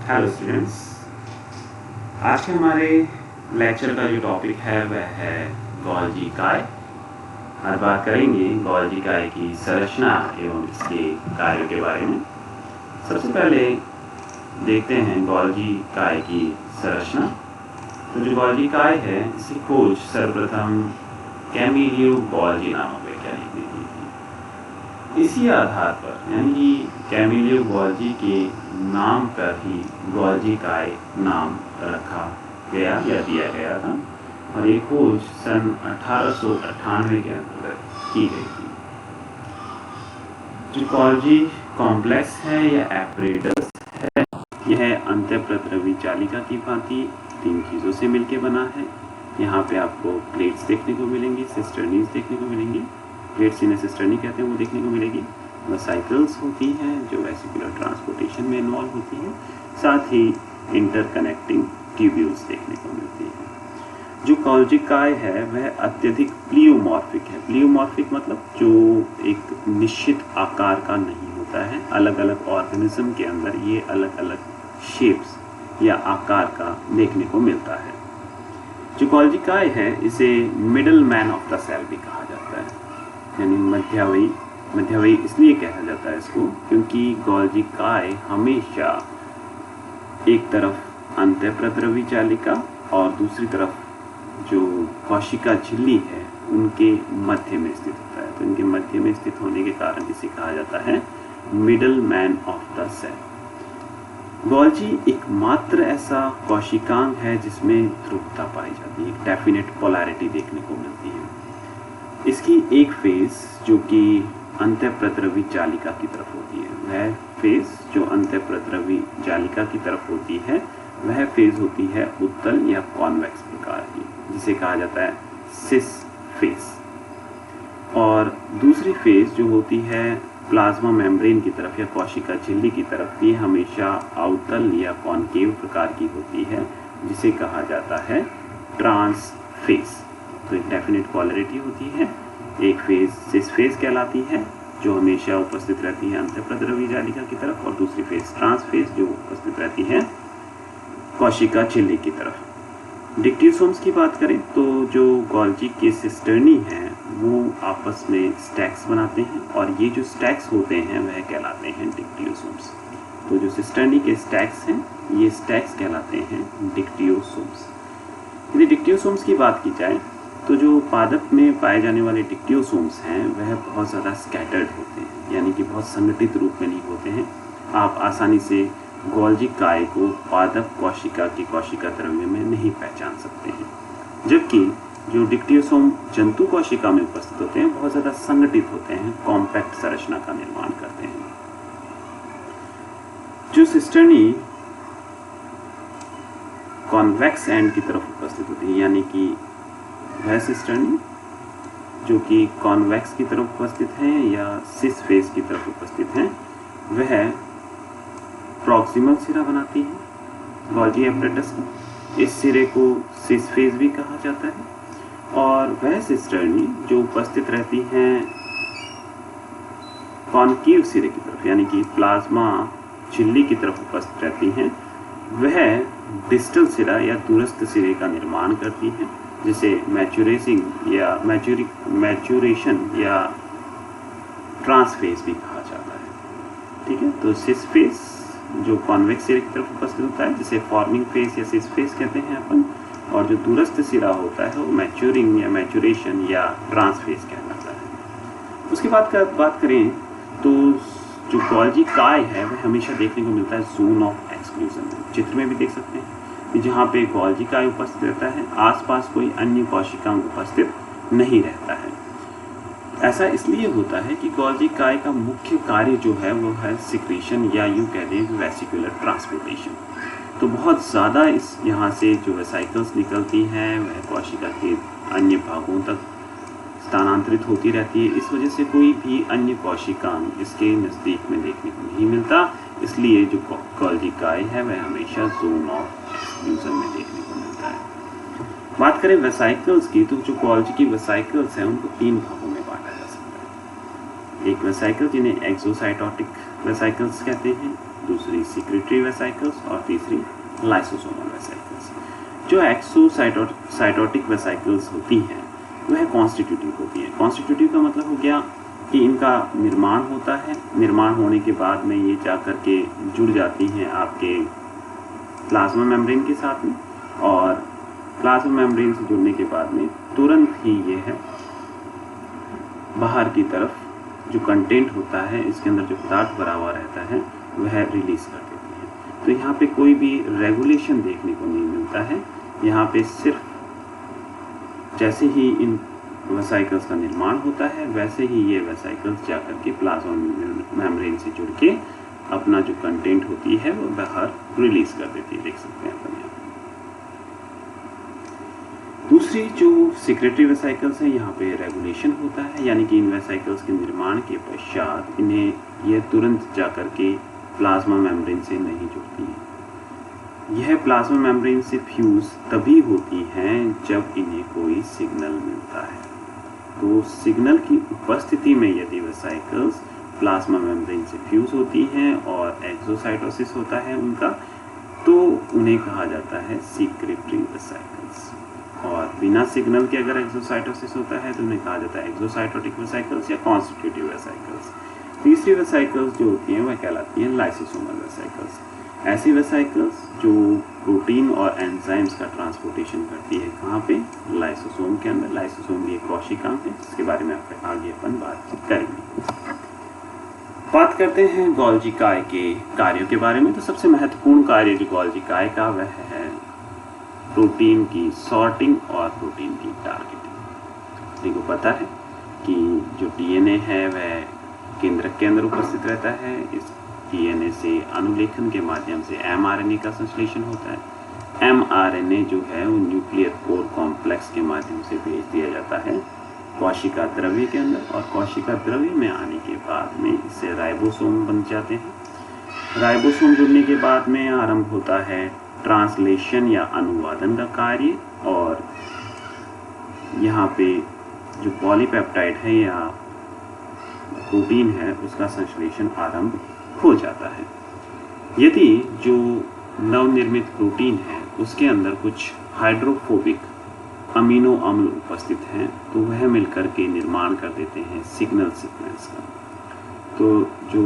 Hello students, आज के हमारे लेक्चर का जो टॉपिक है वह है गोल्जी काय। आज बात करेंगे गोल्जी काय की संरचना एवं इसके कार्यों के बारे में। सबसे पहले देखते हैं गोल्जी काय की संरचना। तो जो गोल्जी काय है इसकी खोज सर्वप्रथम कैमिलियो गोल्जी नामक वैज्ञानिक ने की थी। इसी आधार पर यानी कि कैमिलियो गोल्जी के नाम पर ही गोल्जी काय नाम रखा गया या दिया गया था और ये खोज सन 1898 के अंतर्गत की गई थी। जो गोल्जी कॉम्प्लेक्स है या एपरेटस है, यह अंतःप्रद्रवी जालिका की भांति 3 चीज़ों से मिलकर बना है। यहाँ पे आपको प्लेट्स देखने को मिलेंगी, सिस्टर्नीज देखने को मिलेंगी। प्लेट्स जिन्हें सिस्टर्नी कहते हैं वो देखने को मिलेगी। वेसिकल्स होती हैं जो वेसिकुलर ट्रांसपोर्टेशन में इन्वॉल्व होती हैं। साथ ही इंटरकनेक्टिंग ट्यूब्यूल्स देखने को मिलती हैं। जो गोल्जी काय है वह अत्यधिक प्लियोमॉर्फिक है। प्लियोमॉर्फिक मतलब जो एक निश्चित आकार का नहीं होता है। अलग अलग ऑर्गेनिज्म के अंदर ये अलग अलग शेप्स या आकार का देखने को मिलता है। जो गोल्जी काय है इसे middle man of the cell भी कहा जाता है, यानी मध्यवयी इसलिए कहा जाता है इसको क्योंकि गोल्जी काय हमेशा एक तरफ अंतःप्रद्रवी जालिका और दूसरी तरफ जो कोशिका झिल्ली है उनके मध्य में स्थित होता है। तो इनके मध्य में स्थित होने के कारण इसे कहा जाता है middle man of the cell. Golgi एकमात्र ऐसा कोशिकांग है जिसमें ध्रुवता पाई जाती है, डेफिनेट पोलैरिटी देखने को मिलती है। इसकी एक फेज जो कि अंतःप्रद्रवी जालिका की तरफ होती है, वह फेज जो अंतःप्रद्रवी जालिका की तरफ होती है वह फेज होती है उत्तल या कॉन्वेक्स प्रकार की, जिसे कहा जाता है सिस फेज। और दूसरी फेज जो होती है प्लाज्मा मेम्ब्रेन की तरफ या कोशिका झिल्ली की तरफ, ये हमेशा अवतल या कॉनकेव प्रकार की होती है, जिसे कहा जाता है ट्रांस फेज। तो एक डेफिनेट पोलैरिटी होती है। एक फेज सिस फेज कहलाती है जो हमेशा उपस्थित रहती है अंतःप्रद्रवी जालिका की तरफ, और दूसरी फेज ट्रांस फेज जो उपस्थित रहती है कोशिका झिल्ली की तरफ। डिक्टियोसोम्स की बात करें तो जो गोल्जी के सिस्टर्नी हैं वो आपस में स्टैक्स बनाते हैं और ये जो स्टैक्स होते हैं वह कहलाते हैं डिक्टियोसोम्स। तो जो सिस्टर्नी के स्टैक्स हैं ये स्टैक्स कहलाते हैं डिक्टियोसोम्स। यदि डिक्टियोसोम्स की बात की जाए तो जो पादप में पाए जाने वाले डिक्टियोसोम्स हैं वह बहुत ज़्यादा स्कैटर्ड होते हैं, यानी कि बहुत संगठित रूप में नहीं होते हैं। आप आसानी से गोल्जी काय को पादप कोशिका की कोशिका द्रव्य में नहीं पहचान सकते हैं, जबकि जो डिक्टियोसोम जंतु कोशिका में उपस्थित होते हैं बहुत ज़्यादा संगठित होते हैं, कॉम्पैक्ट संरचना का निर्माण करते हैं। जो सिस्टर्नी कॉन्वेक्स एंड की तरफ उपस्थित होती है, यानी कि वह सिस्टर्नी जो कि कॉन्वेक्स की तरफ उपस्थित हैं या सिस फेज की तरफ उपस्थित हैं, वह प्रॉक्सिमल सिरा बनाती है गोल्जी एपरेटस का। इस सिरे को सिस फेज भी कहा जाता है। और वह सिस्टर्नी जो उपस्थित रहती हैं कॉनकेव सिरे की तरफ, यानी कि प्लाज्मा झिल्ली की तरफ उपस्थित रहती हैं, वह डिस्टल सिरा या दूरस्थ सिरे का निर्माण करती हैं, जिसे मैच्यूरेशन या ट्रांसफेज भी कहा जाता है। ठीक है, तो सिस फेज जो कॉन्वेक्स सिरे की तरफ उपस्थित होता है जिसे फॉर्मिंग फेज या सिस फेज कहते हैं अपन, और जो दूरस्थ सिरा होता है वो मैच्योरिंग या मैच्यूरेशन या ट्रांसफेज कहलाता है। उसके बाद बात करें तो जो गोल्जी काय है वह हमेशा देखने को मिलता है जोन ऑफ एक्सक्लूजन में। चित्र में भी देख सकते हैं कि जहाँ पे गोल्जी काय उपस्थित रहता है आसपास कोई अन्य कोशिकांग उपस्थित नहीं रहता है। ऐसा इसलिए होता है कि गोल्जी काय का मुख्य कार्य जो है वो है सिक्रीशन या यूँ कह दें वेसिकुलर ट्रांसपोर्टेशन। तो बहुत ज़्यादा इस यहाँ से जो वेसिकल्स निकलती हैं वह कोशिका के अन्य भागों तक स्थानांतरित होती रहती है। इस वजह से कोई भी अन्य कोशिकांग इसके नज़दीक में देखने को नहीं मिलता, इसलिए जो गोल्जी काय है वह हमेशा जोन ऑफ एक्सक्लूजन में देखने को मिलता है। बात करें वेसिकल्स की तो जो गोल्जी की वेसिकल्स हैं उनको 3 भागों में बांटा जा सकता है। एक वेसिकल जिन्हें एक्सोसाइटोटिक वेसाइकल्स कहते हैं, दूसरी सिक्रेटरी वेसाइकल्स और तीसरी लाइसोसोमल वेसाइकल्स। जो एक्सोसाइटोटिक वेसाइकल्स होती हैं वह कॉन्स्टिट्यूटिव होती है। कॉन्स्टिट्यूटिव का मतलब हो गया कि इनका निर्माण होता है, निर्माण होने के बाद में ये जा कर के जुड़ जाती हैं आपके प्लाज्मा मेम्ब्रेन के साथ में, और प्लाज्मा मेम्ब्रेन से जुड़ने के बाद में तुरंत ही ये है बाहर की तरफ जो कंटेंट होता है, इसके अंदर जो पदार्थ भरा हुआ रहता है वह रिलीज कर देती है। तो यहाँ पे कोई भी रेगुलेशन देखने को नहीं मिलता है। यहाँ पे सिर्फ जैसे ही इन वेसाइकल्स का निर्माण होता है वैसे ही ये वेसाइकल्स जाकर के प्लाज्मा मेम्ब्रेन से जुड़ के अपना जो कंटेंट होती है वो बाहर रिलीज कर देती है। देख सकते हैं अपन यहाँ। दूसरी जो सिक्रेटरी वेसाइकल्स हैं, यहाँ पे रेगुलेशन होता है, यानी कि इन वेसाइकल्स के निर्माण के पश्चात इन्हें यह तुरंत जाकर के प्लाज्मा मेम्ब्रेन से नहीं जुड़ती है। यह प्लाज्मा मेम्ब्रेन से फ्यूज तभी होती हैं जब इन्हें कोई सिग्नल मिलता है। तो सिग्नल की उपस्थिति में यदि वेसाइकल्स प्लाज्मा मेम्ब्रेन से फ्यूज होती हैं और एक्सोसाइटोसिस होता है उनका, तो उन्हें कहा जाता है सिक्रेटरी वेसाइकल्स। और बिना सिग्नल के अगर एक्सोसाइटोसिस होता है तो उन्हें कहा जाता है एक्सोसाइटोटिक वेसाइकल्स या कॉन्स्टिट्यूटिव वेसाइकल्स। तीसरी वेसाइकल्स जो होती हैं वह कहलाती हैं लाइसोसोमल वेसाइकल्स। ऐसी वेसाइकल्स जो प्रोटीन और एंजाइम्स का ट्रांसपोर्टेशन करती है, कहाँ पे? लाइसोसोम के अंदर। लाइसोसोम भी एक कोशिकांग है जिसके बारे में आप आगे अपन बातचीत करेंगे। बात करते हैं गोल्जी काय के कार्यों के बारे में। तो सबसे महत्वपूर्ण कार्य जो गोल्जी काय का वह है प्रोटीन की सॉर्टिंग और प्रोटीन की टारगेटिंग। देखो पता है कि जो डीएनए है वह केंद्रक के अंदर उपस्थित रहता है। इस डीएनए से अनुलेखन के माध्यम से एमआरएनए का संश्लेषण होता है। एमआरएनए जो है वो न्यूक्लियर पोर कॉम्प्लेक्स के माध्यम से भेज दिया जाता है कोशिका द्रव्य के अंदर, और कोशिका द्रव्य में आने के बाद में इससे राइबोसोम बन जाते हैं। राइबोसोम जुड़ने के बाद में आरंभ होता है ट्रांसलेशन या अनुवादन का कार्य, और यहाँ पे जो पॉलीपेप्टाइड है या प्रोटीन है उसका संश्लेषण आरंभ हो जाता है। यदि जो नवनिर्मित प्रोटीन है उसके अंदर कुछ हाइड्रोफोबिक अमीनो अम्ल उपस्थित हैं तो वह मिलकर के निर्माण कर देते हैं सिग्नल सीक्वेंस का। तो जो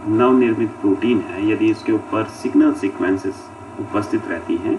नवनिर्मित प्रोटीन है यदि इसके ऊपर सिग्नल सीक्वेंसेस उपस्थित रहती हैं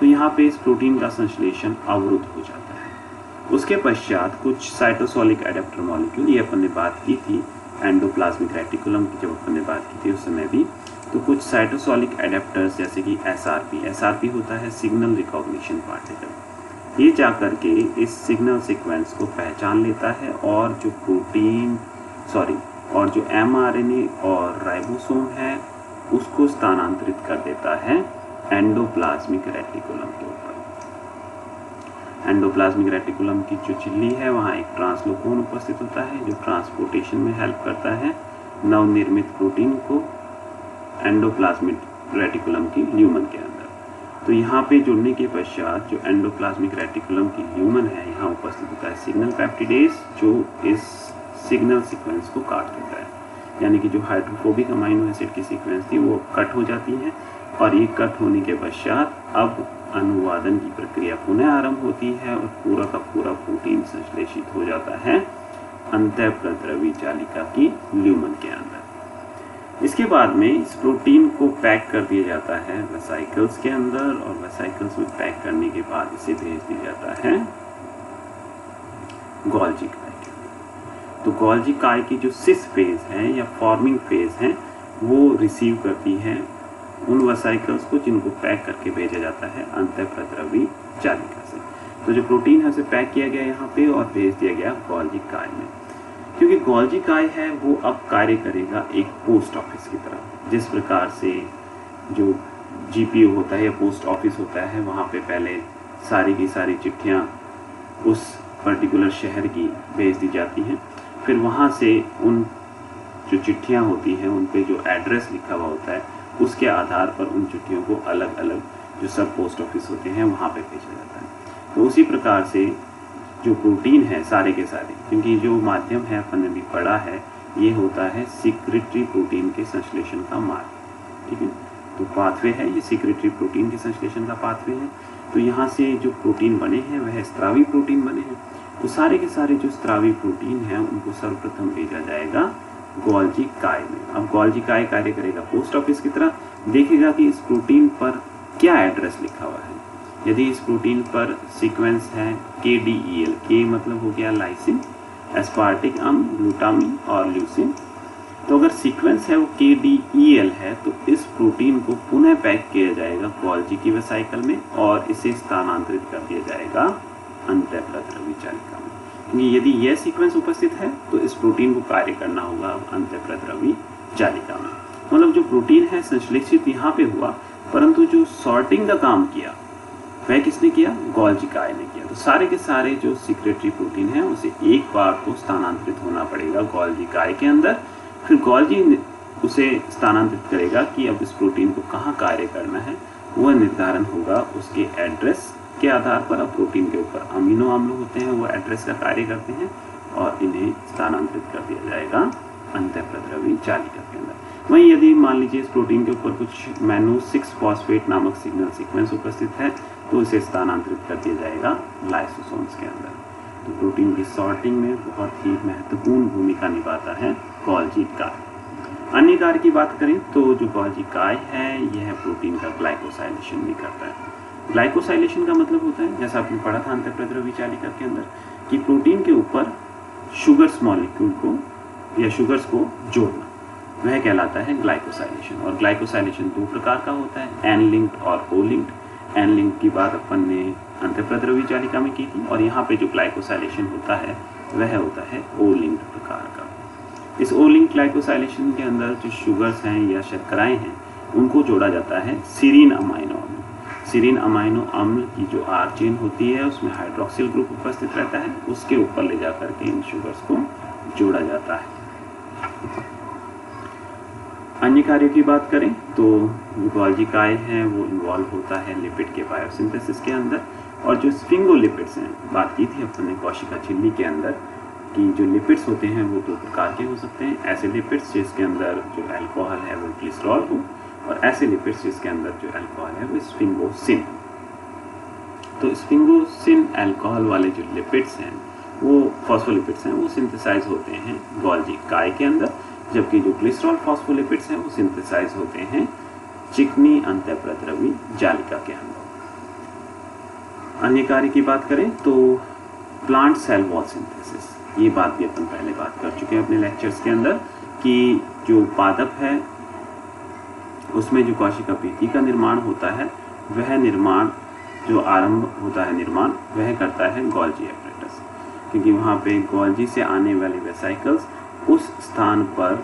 तो यहाँ पे इस प्रोटीन का संश्लेषण अवरुद्ध हो जाता है। उसके पश्चात कुछ साइटोसोलिक एडेप्टर मॉलिक्यूल, ये अपन ने बात की थी एंडोप्लाज्मिक रेटिकुलम की जब अपन ने बात की थी उस समय भी, तो कुछ साइटोसोलिक एडेप्टर्स जैसे कि एसआरपी होता है सिग्नल रिकॉग्निशन पार्टिकल, ये जाकर के इस सिग्नल सीक्वेंस को पहचान लेता है और जो एमआरएनए और राइबोसोम है उसको स्थानांतरित कर देता है एंडोप्लाज्मिक रेटिकुलम के ऊपर। एंडोप्लाज्मिक रेटिकुलम की जो झिल्ली है वहाँ एक ट्रांसलोकोन उपस्थित होता है जो ट्रांसपोर्टेशन में हेल्प करता है नवनिर्मित प्रोटीन को एंडोप्लाज्मिक रेटिकुलम की ल्यूमन के अंदर। तो यहाँ पे जुड़ने के पश्चात जो एंडोप्लाज्मिक रेटिकुलम की ल्यूमन है यहाँ उपस्थित होता है सिग्नल पेप्टिडेज जो इस सिग्नल सीक्वेंस को काट देता है, यानी कि जो हाइड्रोफोबिक अमाइनो एसिड की सीक्वेंस थी वो कट हो जाती है, और ये कट होने के पश्चात अब अनुवादन की प्रक्रिया पुनः आरंभ होती है और पूरा का पूरा प्रोटीन संश्लेषित हो जाता है अंतःप्रद्रवी जालिका की ल्यूमन के अंदर। इसके बाद में इस प्रोटीन को पैक कर दिया जाता है वेसाइकल्स के अंदर, और वेसाइकल्स में पैक करने के बाद इसे भेज दिया जाता है गोल्जी काय के अंदर। तो गोल्जी काय की जो सिस फेज है या फॉर्मिंग फेज है वो रिसीव करती है उन वेसाइकल्स को जिनको पैक करके भेजा जाता है अंतःप्रद्रवी जालिका से। तो जो प्रोटीन है उसे पैक किया गया यहाँ पे और भेज दिया गया गोल्जी काय में। क्योंकि गोल्जी काय है वो अब कार्य करेगा एक पोस्ट ऑफिस की तरह। जिस प्रकार से जो जीपीओ होता है या पोस्ट ऑफिस होता है वहाँ पे पहले सारी की सारी चिट्ठियाँ उस पर्टिकुलर शहर की भेज दी जाती हैं, फिर वहाँ से उन जो चिट्ठियाँ होती हैं उन पे जो एड्रेस लिखा हुआ होता है उसके आधार पर उन चिट्ठियों को अलग अलग जो सब पोस्ट ऑफिस होते हैं वहाँ पे भेजा जाता है। तो उसी प्रकार से जो प्रोटीन है सारे के सारे, क्योंकि जो माध्यम है अपन ने भी पढ़ा है ये होता है सिक्रेटरी प्रोटीन के संश्लेषण का मार्ग, ठीक है। तो पाथवे है, ये सिक्रेटरी प्रोटीन के संश्लेषण का पाथवे है। तो यहाँ से जो प्रोटीन बने हैं वह स्त्रावी प्रोटीन बने हैं। तो सारे के सारे जो स्त्रावी प्रोटीन हैं उनको सर्वप्रथम भेजा जाएगा गोल्जी काय में। अब गोल्जी काय कार्य करेगा पोस्ट ऑफिस की तरह, देखेगा कि इस प्रोटीन पर क्या एड्रेस लिखा हुआ है। यदि इस प्रोटीन पर सीक्वेंस है KDEL, के मतलब हो गया लाइसिन, एस्पार्टिक अम्ल, ग्लूटामिन और ल्यूसिन। तो अगर सीक्वेंस है वो KDEL है तो इस प्रोटीन को पुनः पैक किया जाएगा गोल्जी की वेसाइकल में और इसे स्थानांतरित कर दिया जाएगा अंतःप्रद्रवी चालिका में। क्योंकि यदि यह सीक्वेंस उपस्थित है तो इस प्रोटीन को कार्य करना होगा अंतःप्रद्रवी चालिका में। मतलब जो प्रोटीन है संश्लेषित यहाँ पे हुआ, परंतु जो सॉर्टिंग का काम किया वह किसने किया? गोल्जी काय ने किया। तो सारे के सारे जो सिक्रेटरी प्रोटीन है उसे एक बार तो स्थानांतरित होना पड़ेगा गोल्जी काय के अंदर। फिर गोल्जी उसे स्थानांतरित करेगा कि अब इस प्रोटीन को कहाँ कार्य करना है, वह निर्धारण होगा उसके एड्रेस के आधार पर। अब प्रोटीन के ऊपर अमीनो अम्ल होते हैं, वो एड्रेस का कार्य करते हैं और इन्हें स्थानांतरित कर दिया जाएगा अंतःप्रद्रवी चालिका के अंदर। वहीं यदि मान लीजिए इस प्रोटीन के ऊपर कुछ मैनो 6 फॉस्फेट नामक सिग्नल सीक्वेंस उपस्थित है तो इसे स्थानांतरित कर दिया जाएगा लाइसोसोम्स के अंदर। तो प्रोटीन की सॉर्टिंग में बहुत ही महत्वपूर्ण भूमिका निभाता है गोल्जी काय। अन्य कार्य की बात करें तो जो गोल्जी काय है यह प्रोटीन का ग्लाइकोसाइलेशन भी करता है। ग्लाइकोसाइलेशन का मतलब होता है, जैसा आपने पढ़ा था अंतःप्रद्रवी चालिका के अंदर, कि प्रोटीन के ऊपर शुगर्स मॉलिक्यूल को या शुगर्स को जोड़ना, वह कहलाता है ग्लाइकोसाइलेशन। और ग्लाइकोसाइलेशन 2 प्रकार का होता है, एन लिंक्ड और ओ लिंक्ड। एन लिंक की बात अपन ने अंतःप्रद्रवी चालिका में की थी और यहाँ पे जो ग्लाइकोसाइलेशन होता है वह होता है ओ लिंक्ड प्रकार का। इस ओ लिंक ग्लाइकोसाइलेशन के अंदर जो शुगर्स हैं या शर्कराएं हैं उनको जोड़ा जाता है सीरीन अमाइनो अम्ल। सीरीन अमाइनो अम्ल की जो आर चेन होती है उसमें हाइड्रोक्सिल ग्रुप उपस्थित रहता है, उसके ऊपर ले जा करके इन शुगर्स को जोड़ा जाता है। अन्य कार्यों की बात करें तो जो गोल्जी काय है वो इन्वॉल्व होता है लिपिड के बायोसिंथेसिस के अंदर। और जो स्फिंगोलिपिड्स हैं, बात की थी अपन ने कोशिका झिल्ली के अंदर कि जो लिपिड्स होते हैं वो 2 प्रकार के हो सकते हैं। ऐसे लिपिड्स जिसके अंदर जो अल्कोहल है वो ग्लिसरॉल हो, और ऐसे लिपिड्स जिसके अंदर जो अल्कोहल है वो स्फिंगोसिन। तो स्फिंगोसिन अल्कोहल वाले जो लिपिड्स हैं वो फॉस्फोलिपिड्स हैं, वो सिंथेसाइज होते हैं गोल्जी काय के अंदर, जबकि जो ग्लिसरॉल फॉस्फोलिपिड्स हैं वो सिंथेसाइज होते हैं चिकनी अंतःप्रद्रवी जालिका के अंदर। अन्य कार्य की बात करें तो प्लांट सेल वॉल सिंथेसिस, ये बात भी अपन पहले बात कर चुके हैं अपने लेक्चर्स के अंदर कि जो पादप है उसमें जो कोशिका भित्ति का निर्माण होता है वह निर्माण जो आरंभ होता है निर्माण वह करता है गोल्जी एपरेटस, क्योंकि वहाँ पे गोल्जी से आने वाले वेसाइकल्स उस स्थान पर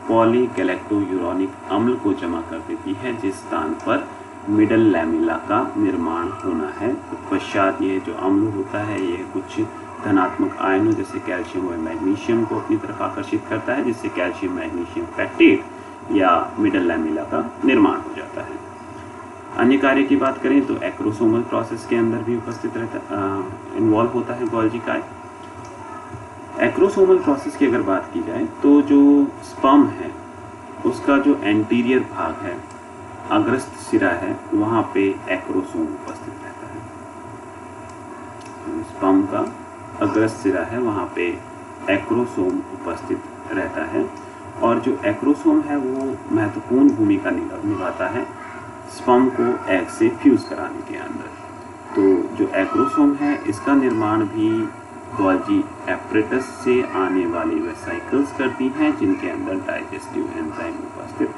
पॉलीगैलेक्टोयूरोनिक अम्ल को जमा कर देती है जिस स्थान पर मिडल लैमेला का निर्माण होना है। पश्चात ये जो अम्ल होता है ये कुछ धनात्मक आयनों जैसे कैल्शियम और मैग्नीशियम को अपनी तरफ आकर्षित करता है, जिससे कैल्शियम मैग्नीशियम पैक्टेट या मिडल लैमेला का निर्माण हो जाता है। अन्य कार्य की बात करें तो एक्रोसोमल प्रोसेस के अंदर भी उपस्थित रहता इन्वॉल्व होता है गोल्जी काय। एक्रोसोमल प्रोसेस की अगर बात की जाए तो जो स्पर्म है उसका जो एंटीरियर भाग है, अग्रस्त सिरा है, वहाँ पे एक्रोसोम उपस्थित रहता है। स्पर्म का अग्रस्त सिरा है वहाँ पे एक्रोसोम उपस्थित रहता है, और जो एक्रोसोम है वो महत्वपूर्ण भूमिका निभाता है स्पर्म को एग से फ्यूज कराने के अंदर। तो जो एक्रोसोम है इसका निर्माण भी गोल्जी एपरेटस से आने वाली वेसाइकल्स करती हैं जिनके अंदर डाइजेस्टिव एंजाइम उपस्थित